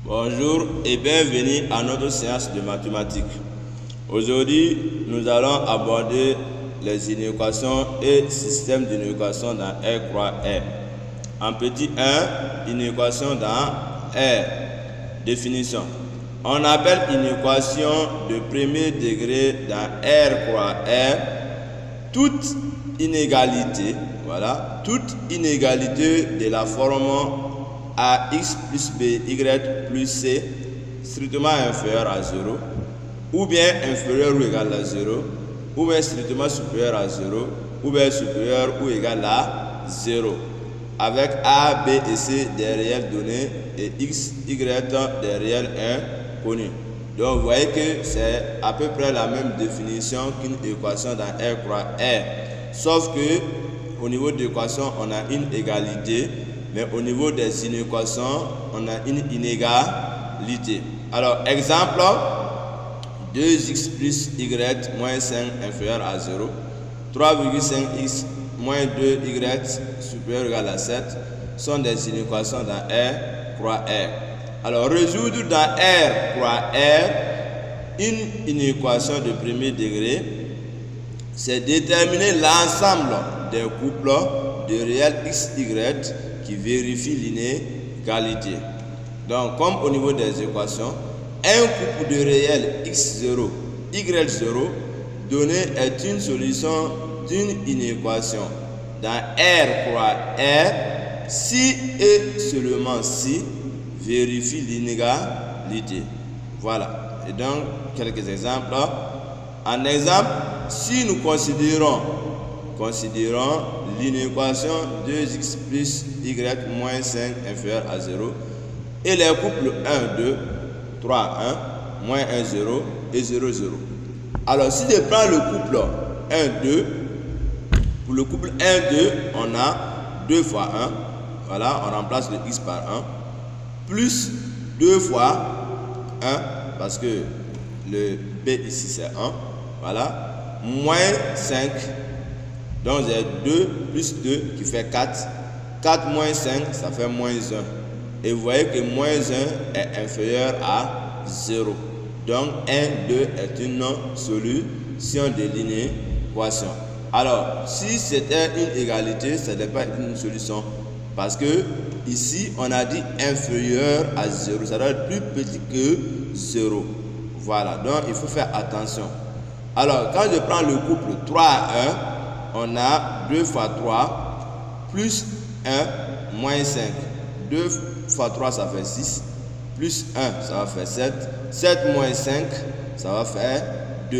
Bonjour et bienvenue à notre séance de mathématiques. Aujourd'hui, nous allons aborder les inéquations et systèmes d'inéquations dans R croix R. En petit 1, inéquation dans R. Définition. On appelle inéquation de premier degré dans R croix R toute inégalité, toute inégalité de la forme ax plus by plus c strictement inférieur à 0, ou bien inférieur ou égal à 0, ou bien strictement supérieur à 0, ou bien supérieur ou égal à 0, avec a, b et c des réels donnés et x, y des réels inconnus. Donc vous voyez que c'est à peu près la même définition qu'une équation dans R croix R, sauf que au niveau de l'équation on a une égalité, mais au niveau des inéquations, on a une inégalité. Alors, exemple, 2x plus y moins 5 inférieur à 0, 3,5x moins 2y supérieur ou égal à 7 sont des inéquations dans R croix R. Alors, résoudre dans R croix R une inéquation de premier degré, c'est déterminer l'ensemble des couples de réels x, y qui vérifie l'inégalité. Donc, comme au niveau des équations, un couple de réels x0, y0 donné est une solution d'une inéquation dans R croix R si et seulement si vérifie l'inégalité. Voilà. Et donc, quelques exemples. En exemple, si nous considérons l'inéquation 2x plus y moins 5 inférieur à 0 et les couples 1, 2, 3, 1, moins 1, 0 et 0, 0. Alors, si je prends le couple 1, 2, pour le couple 1, 2, on a 2 fois 1, voilà, on remplace le x par 1, plus 2 fois 1, parce que le b ici c'est 1, voilà, moins 5. Donc j'ai 2 plus 2 qui fait 4. 4 moins 5, ça fait moins 1. Et vous voyez que moins 1 est inférieur à 0. Donc 1, 2 est une solution de l'inéquation. Alors, si c'était une égalité, ce n'est pas une solution. Parce que ici, on a dit inférieur à 0. Ça doit être plus petit que 0. Voilà, donc il faut faire attention. Alors, quand je prends le couple 3 à 1, on a 2 fois 3 plus 1 moins 5. 2 fois 3 ça fait 6. Plus 1 ça va faire 7. 7 moins 5 ça va faire 2.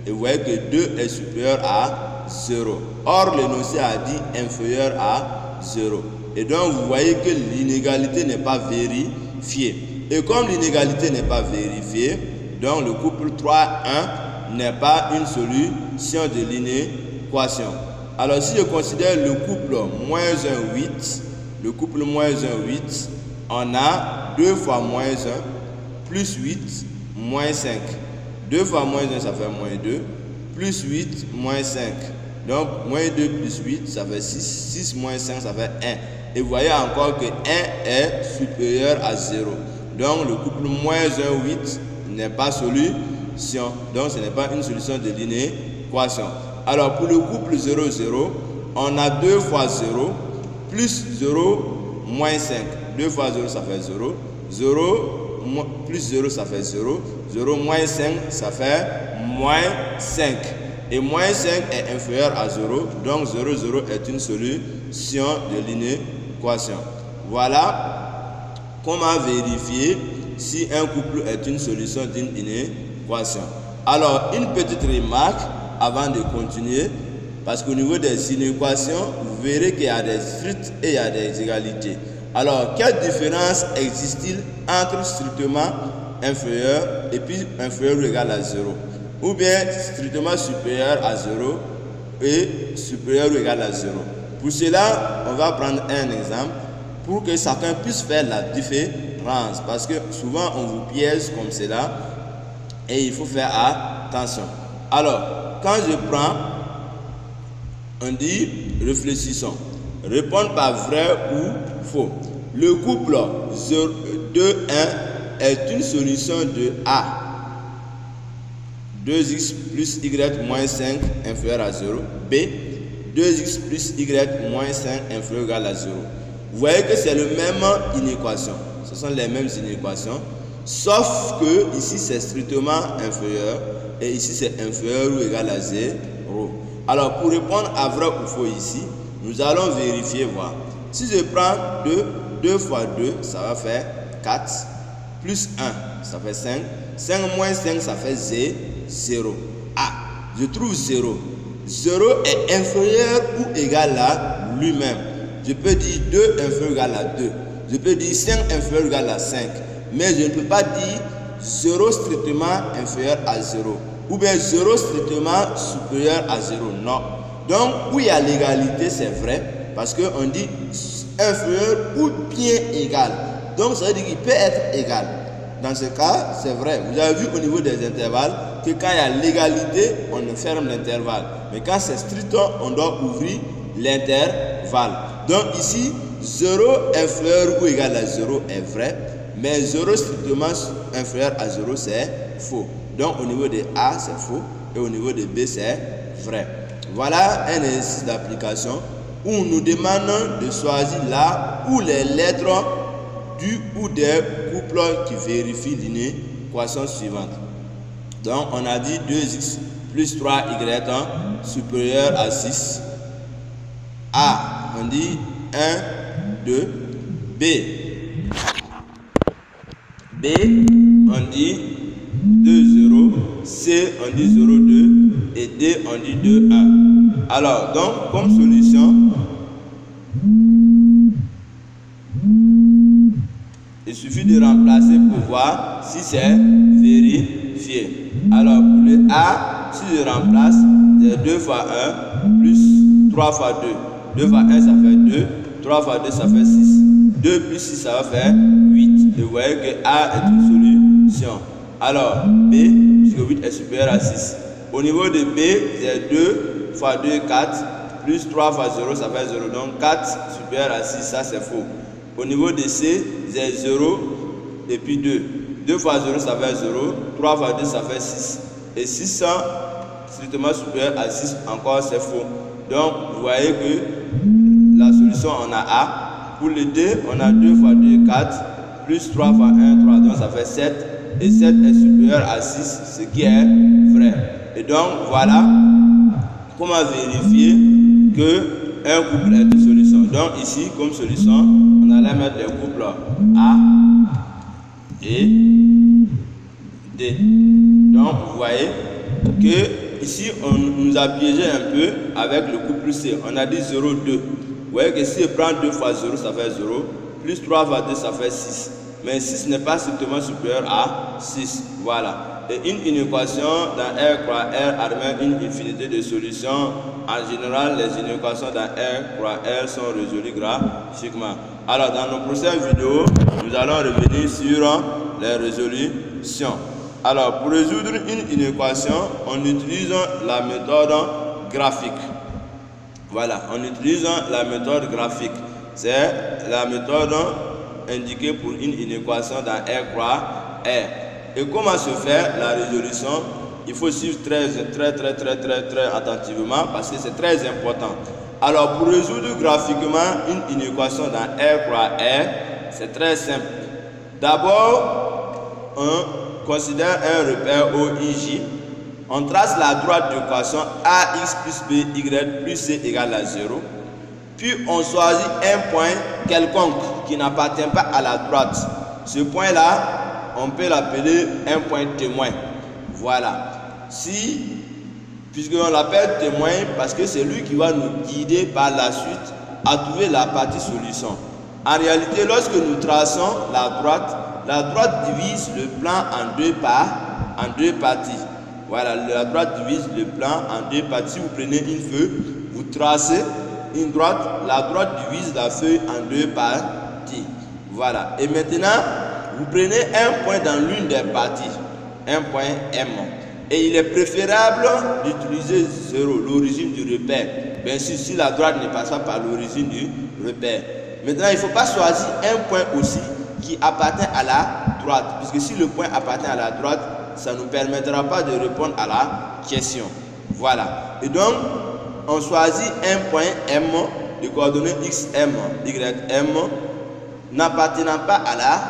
Et vous voyez que 2 est supérieur à 0. Or l'énoncé a dit inférieur à 0. Et donc vous voyez que l'inégalité n'est pas vérifiée. Et comme l'inégalité n'est pas vérifiée, donc le couple 3 1 n'est pas une solution de l'inéquation. Alors si je considère le couple moins 1, 8, le couple moins 1, 8, on a 2 fois moins 1, plus 8, moins 5. 2 fois moins 1, ça fait moins 2, plus 8, moins 5. Donc, moins 2 plus 8, ça fait 6. 6 moins 5, ça fait 1. Et vous voyez encore que 1 est supérieur à 0. Donc, le couple moins 1, 8 n'est pas solution. Donc, ce n'est pas une solution de l'inéquation. Alors, pour le couple 0, 0, on a 2 fois 0, plus 0, moins 5. 2 fois 0, ça fait 0. 0, plus 0, ça fait 0. 0, moins 5, ça fait moins 5. Et moins 5 est inférieur à 0. Donc, 0, 0 est une solution de l'inéquation. Voilà comment vérifier si un couple est une solution d'une inéquation. Alors, une petite remarque avant de continuer, parce qu'au niveau des inéquations, vous verrez qu'il y a des strictes et il y a des égalités. Alors, quelle différence existe-t-il entre strictement inférieur et puis inférieur ou égal à 0? Ou bien strictement supérieur à 0 et supérieur ou égal à 0? Pour cela, on va prendre un exemple pour que chacun puisse faire la différence. Parce que souvent, on vous piège comme cela et il faut faire attention. Alors, quand je prends, on dit réfléchissons. Répondre par vrai ou faux. Le couple 2, 1 est une solution de A. 2x plus y moins 5 inférieur à 0. B, 2x plus y moins 5 inférieur ou égal à 0. Vous voyez que c'est le même inéquation. Ce sont les mêmes inéquations. Sauf que ici c'est strictement inférieur et ici c'est inférieur ou égal à 0. Alors pour répondre à vrai ou faux ici, nous allons vérifier, voir. Si je prends 2 fois 2, ça va faire 4. Plus 1, ça fait 5. 5 moins 5, ça fait 0. Ah, je trouve 0. 0 est inférieur ou égal à lui-même. Je peux dire 2 inférieur ou égal à 2. Je peux dire 5 inférieur ou égal à 5. Mais je ne peux pas dire 0 strictement inférieur à 0. Ou bien 0 strictement supérieur à 0. Non. Donc, où il y a l'égalité, c'est vrai. Parce qu'on dit inférieur ou bien égal. Donc, ça veut dire qu'il peut être égal. Dans ce cas, c'est vrai. Vous avez vu au niveau des intervalles que quand il y a l'égalité, on ferme l'intervalle. Mais quand c'est strict, on doit ouvrir l'intervalle. Donc ici, 0 inférieur ou égal à 0 est vrai. Mais 0 strictement inférieur à 0, c'est faux. Donc au niveau de A, c'est faux. Et au niveau de B, c'est vrai. Voilà un exercice d'application où on nous demande de choisir là où les lettres du ou des couples qui vérifient l'inéquation suivante. Donc on a dit 2x plus 3y supérieur à 6. A, on dit 1, 2. B, on dit 2, 0. C, on dit 0, 2. Et D, on dit 2, 1. Alors, donc, comme solution, il suffit de remplacer pour voir si c'est vérifié. Alors, pour le A, si je remplace, c'est 2 fois 1 plus 3 fois 2. 2 fois 1, ça fait 2. 3 fois 2, ça fait 6. 2 plus 6, ça va faire 8. Et vous voyez que A est une solution. Alors, B, puisque 8 est supérieur à 6. Au niveau de B, c'est 2 fois 2, 4. Plus 3 fois 0, ça fait 0. Donc 4 supérieur à 6, ça c'est faux. Au niveau de C, c'est 0 et puis 2. 2 fois 0, ça fait 0. 3 fois 2, ça fait 6. Et 600, strictement supérieur à 6, encore c'est faux. Donc, vous voyez que la solution, on a A. Pour le D, on a 2 fois 2, 4. Plus 3 fois 1, 3. Donc, ça fait 7. Et 7 est supérieur à 6, ce qui est vrai. Et donc, voilà comment vérifier qu'un couple est une solution. Donc, ici, comme solution, on allait mettre les couples A et D. Donc, vous voyez que ici, on nous a piégé un peu avec le couple C. On a dit 0, 2. Vous voyez que si je prends 2 fois 0, ça fait 0. Plus 3 fois 2, ça fait 6. Mais 6 n'est pas strictement supérieur à 6. Voilà. Et une inéquation dans R croix R admet une infinité de solutions. En général, les inéquations dans R croix R sont résolues graphiquement. Alors, dans nos prochaines vidéos, nous allons revenir sur les résolutions. Alors, pour résoudre une inéquation, on utilise la méthode graphique. Voilà, on utilise la méthode graphique. C'est la méthode indiquée pour une inéquation dans R croix R. Et comment se fait la résolution? Il faut suivre très attentivement parce que c'est très important. Alors, pour résoudre graphiquement une inéquation dans R croix R, c'est très simple. D'abord, on considère un repère OIJ. On trace la droite d'équation AX plus BY plus C égale à 0. Puis on choisit un point quelconque qui n'appartient pas à la droite. Ce point-là, on peut l'appeler un point témoin. Voilà. Puisqu'on l'appelle témoin parce que c'est lui qui va nous guider par la suite à trouver la partie solution. En réalité, lorsque nous traçons la droite divise le plan en deux parties. Voilà, la droite divise le plan en deux parties. Si vous prenez une feuille, vous tracez une droite, la droite divise la feuille en deux parties. Voilà. Et maintenant, vous prenez un point dans l'une des parties, un point M. Et il est préférable d'utiliser 0, l'origine du repère. Bien sûr, si la droite ne passe pas par l'origine du repère. Maintenant, il ne faut pas choisir un point aussi qui appartient à la droite, puisque si le point appartient à la droite, ça ne nous permettra pas de répondre à la question. Voilà. Et donc, on choisit un point M de coordonnées XM, YM, n'appartenant pas à la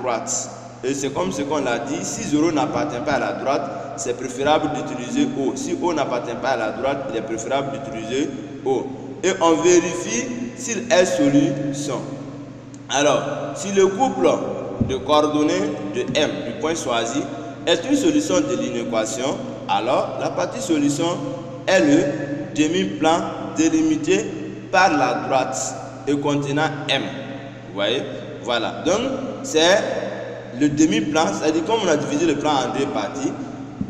droite. Et c'est comme ce qu'on l'a dit, si 0 n'appartient pas à la droite, c'est préférable d'utiliser O. Si O n'appartient pas à la droite, il est préférable d'utiliser O. Et on vérifie s'il est solution. Alors, si le couple de coordonnées de M du point choisi est une solution de l'inéquation, alors la partie solution est le demi-plan délimité par la droite et contenant M. Vous voyez? Voilà. Donc, c'est le demi-plan, c'est-à-dire comme on a divisé le plan en deux parties,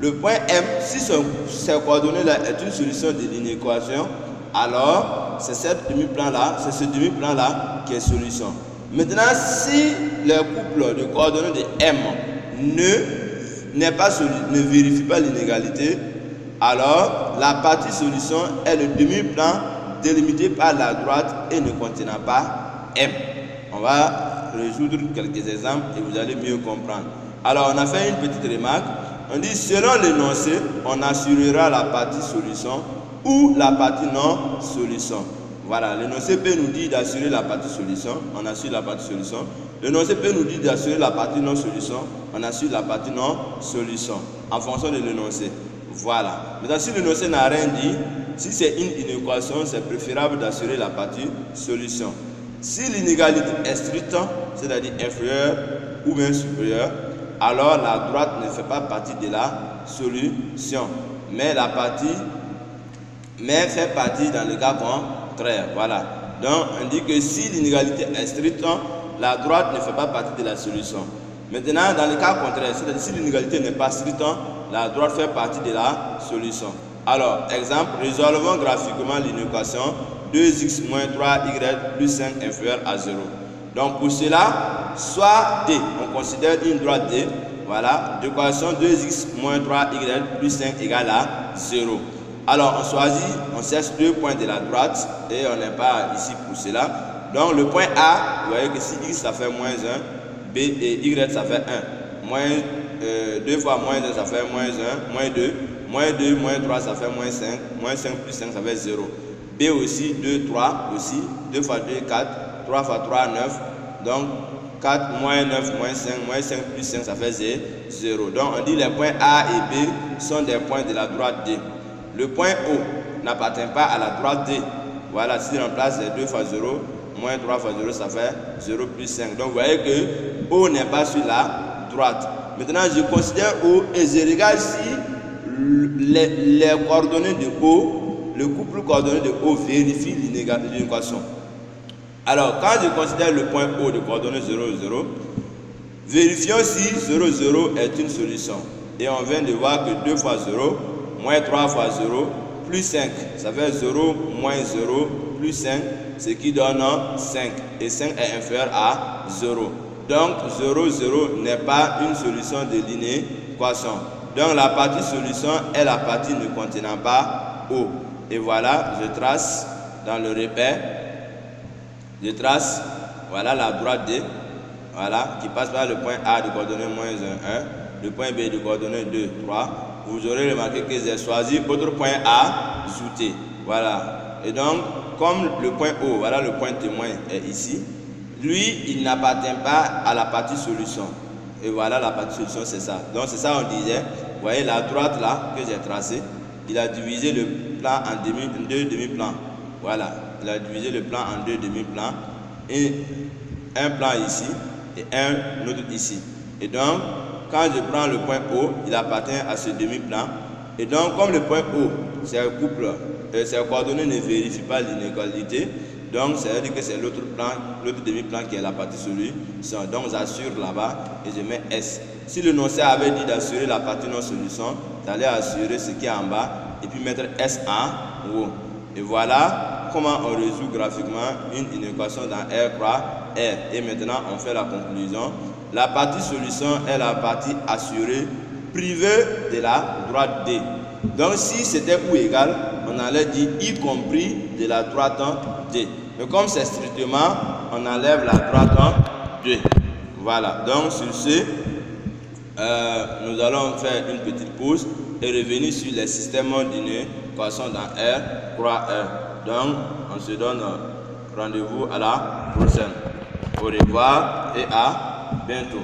le point M, si ces coordonnées-là est une solution de l'inéquation, alors c'est ce demi-plan-là qui est solution. Maintenant, si le couple de coordonnées de M ne vérifie pas l'inégalité, alors la partie solution est le demi-plan délimité par la droite et ne contenant pas M. On va résoudre quelques exemples et vous allez mieux comprendre. Alors, on a fait une petite remarque. On dit, selon l'énoncé, on assurera la partie solution ou la partie non solution. Voilà, l'énoncé peut nous dire d'assurer la partie solution, on assure la partie solution. L'énoncé peut nous dire d'assurer la partie non solution, on assure la partie non solution, en fonction de l'énoncé. Voilà. Maintenant, si l'énoncé n'a rien dit, si c'est une inéquation, c'est préférable d'assurer la partie solution. Si l'inégalité est stricte, c'est-à-dire inférieure ou bien supérieure, alors la droite ne fait pas partie de la solution, mais fait partie dans le cas contraire. Voilà. Donc on dit que si l'inégalité est stricte, la droite ne fait pas partie de la solution. Maintenant, dans le cas contraire, c'est-à-dire si l'inégalité n'est pas stricte, la droite fait partie de la solution. Alors, exemple, résolvons graphiquement l'inéquation 2x moins 3y plus 5 inférieur à 0. Donc pour cela, soit D, on considère une droite D, voilà, d'équation 2x moins 3y plus 5 égale à 0. Alors on cherche deux points de la droite et on n'est pas ici pour cela. Donc le point A, vous voyez que si x ça fait moins 1, B et y ça fait 1. 2 fois moins 1 ça fait moins 1, moins 2, moins 2, moins 3 ça fait moins 5, moins 5 plus 5 ça fait 0. B aussi, 2, 3 aussi, 2 fois 2, 4, 3 fois 3, 9, donc 4, moins 9, moins 5 plus 5 ça fait 0. Donc on dit les points A et B sont des points de la droite D. Le point O n'appartient pas à la droite D. Voilà, si on remplace les 2 fois 0, moins 3 fois 0, ça fait 0 plus 5. Donc vous voyez que O n'est pas sur la droite. Maintenant, je considère O et je regarde si les coordonnées de O, le couple coordonné de O vérifie l'inéquation. Alors, quand je considère le point O de coordonnées 0, 0, vérifions si 0, 0 est une solution. Et on vient de voir que 2 fois 0, moins 3 fois 0, plus 5, ça fait 0, moins 0, plus 5, ce qui donne 5. Et 5 est inférieur à 0. Donc, 0, 0 n'est pas une solution de l'inéquation. Donc, la partie solution est la partie ne contenant pas O. Et voilà, je trace dans le repère, je trace, voilà la droite D, voilà, qui passe par le point A de coordonnées moins 1, 1, le point B de coordonnées 2, 3. Vous aurez remarqué que j'ai choisi autre point A ajouté. Voilà. Et donc, comme le point O, voilà le point témoin est ici, lui, il n'appartient pas à la partie solution. Et voilà la partie solution, c'est ça. Donc, c'est ça on disait. Vous voyez la droite là que j'ai tracée, il a divisé le plan en deux demi-plans. Voilà. Il a divisé le plan en deux demi-plans. Et un plan ici et un autre ici. Et donc, quand je prends le point O, il appartient à ce demi-plan. Et donc, comme le point O, c'est un couple, ses coordonnées ne vérifient pas l'inégalité. Donc, ça veut dire que c'est l'autre plan, l'autre demi-plan qui est la partie solution. Donc, j'assure là-bas et je mets S. Si le l'énoncé avait dit d'assurer la partie non solution, j'allais assurer ce qui est en bas et puis mettre S en haut. Et voilà comment on résout graphiquement une inéquation dans R croix R. Et maintenant, on fait la conclusion. La partie solution est la partie assurée privée de la droite D. Donc, si c'était ou égal, on allait dire y compris de la droite D. Mais comme c'est strictement, on enlève la droite D. Voilà. Donc, sur ce, nous allons faire une petite pause et revenir sur les systèmes ordinés qui sont dans R, 3R. Donc, on se donne rendez-vous à la prochaine. Au revoir et à bientôt.